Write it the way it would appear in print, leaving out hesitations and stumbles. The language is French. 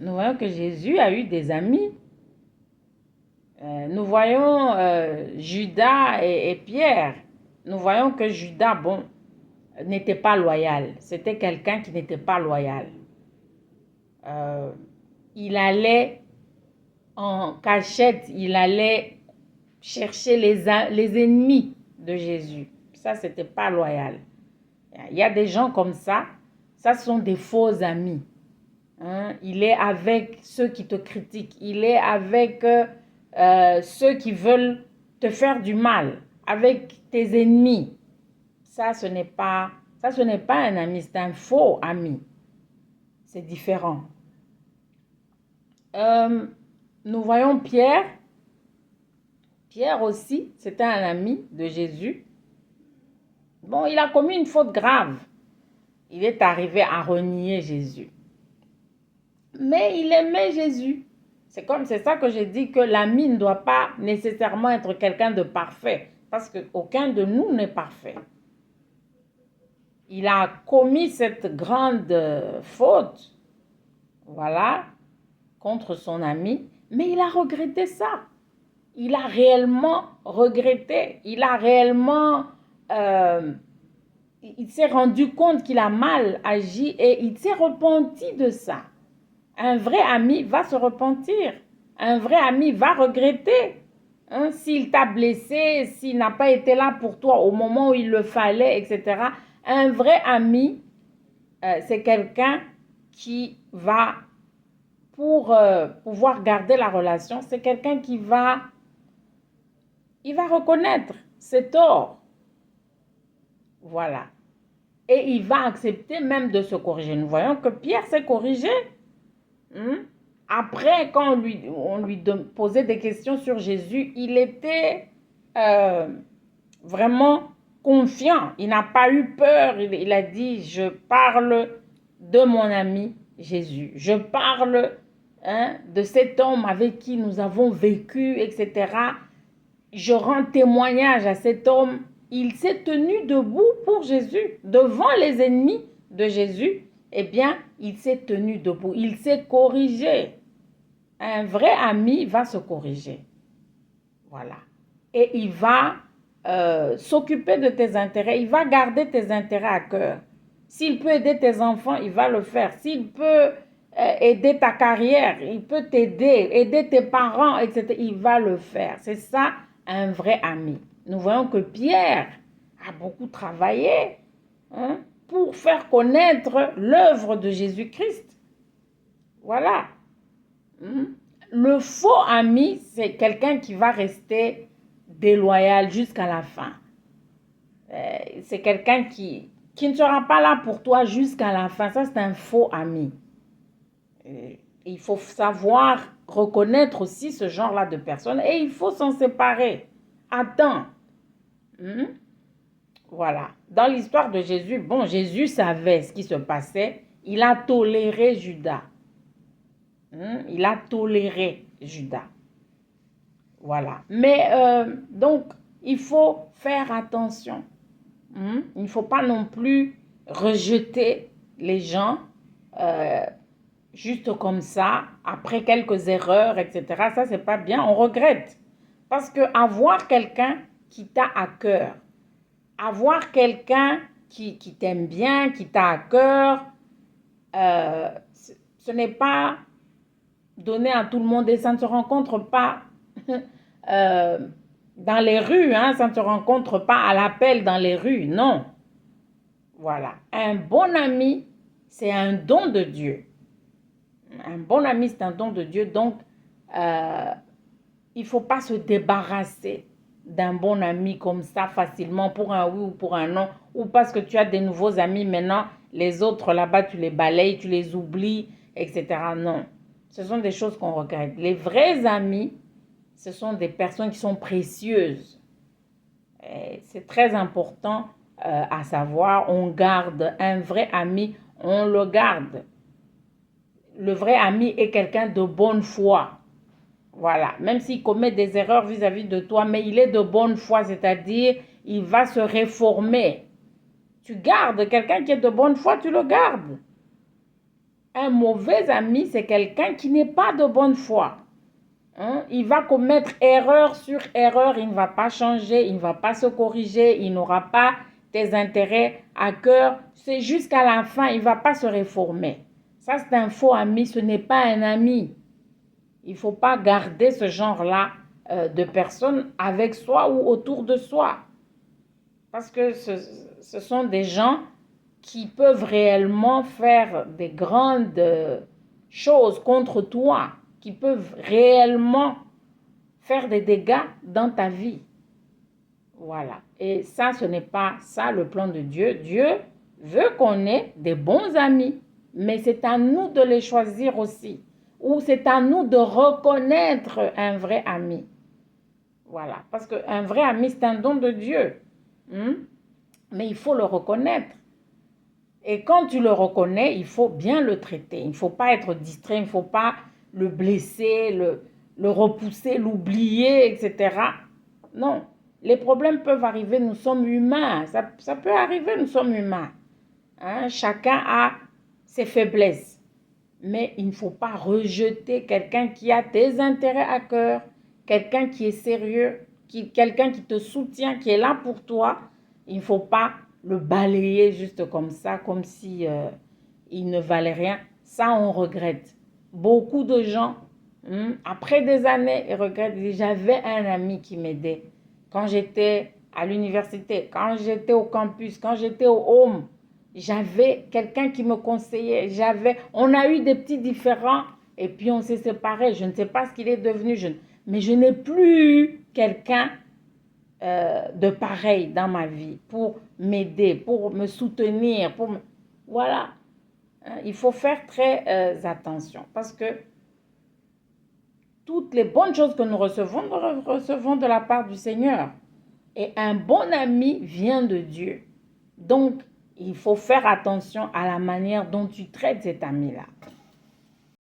nous voyons que Jésus a eu des amis. Nous voyons Judas et Pierre. Nous voyons que Judas, bon, n'était pas loyal. C'était quelqu'un qui n'était pas loyal. Il allait en cachette, il allait chercher les ennemis de Jésus. Ça, c'était pas loyal. Il y a des gens comme ça sont des faux amis. Hein? Il est avec ceux qui te critiquent, il est avec ceux qui veulent te faire du mal, avec tes ennemis. Ça, ce n'est pas un ami, c'est un faux ami. C'est différent. Nous voyons Pierre. Pierre aussi, c'était un ami de Jésus. Bon, il a commis une faute grave. Il est arrivé à renier Jésus. Mais il aimait Jésus. C'est ça que j'ai dit, que l'ami ne doit pas nécessairement être quelqu'un de parfait. Parce qu'aucun de nous n'est parfait. Il a commis cette grande faute, voilà, contre son ami, mais il a regretté ça. Il a réellement regretté. Il a réellement... il s'est rendu compte qu'il a mal agi et il s'est repenti de ça. Un vrai ami va se repentir. Un vrai ami va regretter. Hein, s'il t'a blessé, s'il n'a pas été là pour toi au moment où il le fallait, etc. Un vrai ami, c'est quelqu'un qui va, pour pouvoir garder la relation, c'est quelqu'un qui va reconnaître ses torts. Voilà. Et il va accepter même de se corriger. Nous voyons que Pierre s'est corrigé. Après, quand on lui posait des questions sur Jésus, il était vraiment confiant. Il n'a pas eu peur. Il a dit, je parle de mon ami Jésus. Je parle de cet homme avec qui nous avons vécu, etc. Je rends témoignage à cet homme. Il s'est tenu debout pour Jésus, devant les ennemis de Jésus. Eh bien, il s'est tenu debout, il s'est corrigé. Un vrai ami va se corriger. Voilà. Et il va s'occuper de tes intérêts, il va garder tes intérêts à cœur. S'il peut aider tes enfants, il va le faire. S'il peut aider ta carrière, il peut t'aider, aider tes parents, etc. Il va le faire. C'est ça, un vrai ami. Nous voyons que Pierre a beaucoup travaillé pour faire connaître l'œuvre de Jésus-Christ. Voilà. Le faux ami, c'est quelqu'un qui va rester déloyal jusqu'à la fin. C'est quelqu'un qui ne sera pas là pour toi jusqu'à la fin. Ça, c'est un faux ami. Il faut savoir reconnaître aussi ce genre-là de personnes et il faut s'en séparer. Attends. Voilà. Dans l'histoire de Jésus, bon, Jésus savait ce qui se passait. Il a toléré Judas. Il a toléré Judas. Voilà. Mais donc, il faut faire attention. Il ne faut pas non plus rejeter les gens juste comme ça, après quelques erreurs, etc. Ça, c'est pas bien. On regrette. Parce que avoir quelqu'un qui t'a à cœur, avoir quelqu'un qui t'aime bien, qui t'a à cœur, ce n'est pas donné à tout le monde et ça ne se rencontre pas dans les rues, ça ne se rencontre pas à l'appel dans les rues, non. Voilà. Un bon ami, c'est un don de Dieu. Un bon ami, c'est un don de Dieu. Donc, il ne faut pas se débarrasser d'un bon ami comme ça facilement pour un oui ou pour un non. Ou parce que tu as des nouveaux amis maintenant, les autres là-bas, tu les balayes, tu les oublies, etc. Non. Ce sont des choses qu'on regrette. Les vrais amis, ce sont des personnes qui sont précieuses. C'est très important à savoir. On garde un vrai ami, on le garde. Le vrai ami est quelqu'un de bonne foi. Voilà. Même s'il commet des erreurs vis-à-vis de toi, mais il est de bonne foi, c'est-à-dire il va se réformer. Tu gardes quelqu'un qui est de bonne foi, tu le gardes. Un mauvais ami, c'est quelqu'un qui n'est pas de bonne foi. Hein? Il va commettre erreur sur erreur, il ne va pas changer, il ne va pas se corriger, il n'aura pas tes intérêts à cœur. C'est jusqu'à la fin, il ne va pas se réformer. Ça, c'est un faux ami, ce n'est pas un ami. Il ne faut pas garder ce genre-là de personnes avec soi ou autour de soi. Parce que ce sont des gens qui peuvent réellement faire des grandes choses contre toi, qui peuvent réellement faire des dégâts dans ta vie. Voilà. Et ça, ce n'est pas ça le plan de Dieu. Dieu veut qu'on ait des bons amis, mais c'est à nous de les choisir aussi. Ou c'est à nous de reconnaître un vrai ami. Voilà. Parce qu'un vrai ami, c'est un don de Dieu. Mais il faut le reconnaître. Et quand tu le reconnais, il faut bien le traiter. Il ne faut pas être distrait, il ne faut pas le blesser, le repousser, l'oublier, etc. Non, les problèmes peuvent arriver, nous sommes humains. Ça peut arriver, nous sommes humains. Hein? Chacun a ses faiblesses. Mais il ne faut pas rejeter quelqu'un qui a tes intérêts à cœur, quelqu'un qui est sérieux, quelqu'un qui te soutient, qui est là pour toi. Il ne faut pas le balayer juste comme ça, comme si il ne valait rien. Ça, on regrette. Beaucoup de gens, après des années, ils regrettent. J'avais un ami qui m'aidait quand j'étais à l'université, quand j'étais au campus, quand j'étais au home. J'avais quelqu'un qui me conseillait. On a eu des petits différends et puis on s'est séparés. Je ne sais pas ce qu'il est devenu, mais je n'ai plus eu quelqu'un de pareil dans ma vie pour m'aider, pour me soutenir. Voilà. Il faut faire très attention parce que toutes les bonnes choses que nous recevons de la part du Seigneur. Et un bon ami vient de Dieu. Donc, il faut faire attention à la manière dont tu traites cet ami-là.